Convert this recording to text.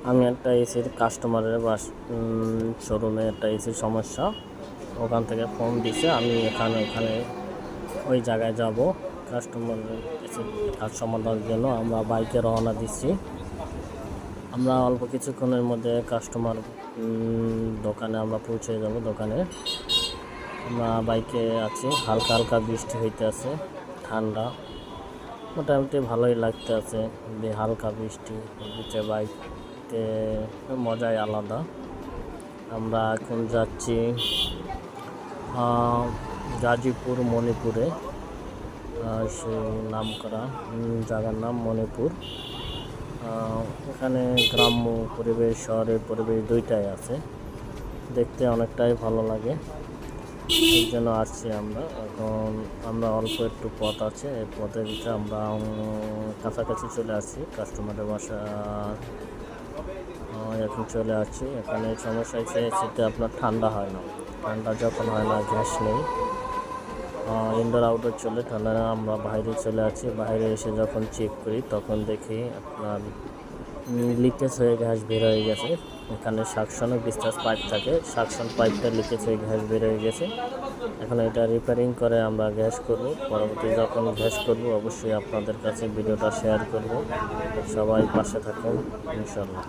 আমি একটা এসির কাস্টমারের শোরুমে একটা এসির সমস্যা, ওখান থেকে ফোন দিছে। আমি ওখানে ওই জায়গায় যাব কাস্টমারের এসির কাজ সমাধানের জন্য। আমরা বাইকে রওনা দিচ্ছি। আমরা অল্প কিছুক্ষণের মধ্যে কাস্টমার দোকানে আমরা পৌঁছে যাব। দোকানে আমরা বাইকে আছি, হালকা হালকা বৃষ্টি হইতে আছে, ঠান্ডা মোটামুটি ভালোই লাগতে আছে। হালকা বৃষ্টি হচ্ছে, বাইকে মজাই আলাদা। আমরা এখন যাচ্ছি গাজীপুর মণিপুরে, সেই নাম করা জায়গার নাম মণিপুর। এখানে গ্রাম্য পরিবেশ, শহরের পরিবেশ দুইটাই আছে, দেখতে অনেকটাই ভালো লাগে। এই জন্য আসছি আমরা। এখন আমরা অল্প একটু পথ আছে, এই পথের ভিতরে আমরা কাছাকাছি চলে আসছি কাস্টমারের বাসা। এখন চলে আসছি। এখানে সমস্যা হচ্ছে এসিতে আপনার ঠান্ডা হয় না। ঠান্ডা যখন হয় না, গ্যাস নেই, ইনডোর আউটডোর চলে, ঠান্ডা না। আমরা বাইরে চলে আসছি। বাইরে এসে যখন চেক করি তখন দেখি আপনার লিকেজ হয়ে গ্যাস বের হয়ে গেছে। এখানে সাকশনের ডিসচার্জ পাইপ থাকে, সাকশন পাইপটা লিকেজ হয়ে গ্যাস বের হয়ে গেছে। এখন এটা রিপেয়ারিং করে আমরা গ্যাস করব। পরবর্তী যখন গ্যাস করব অবশ্যই আপনাদের কাছে ভিডিওটা শেয়ার করব। সবাই পাশে থাকুন ইনশাল্লাহ।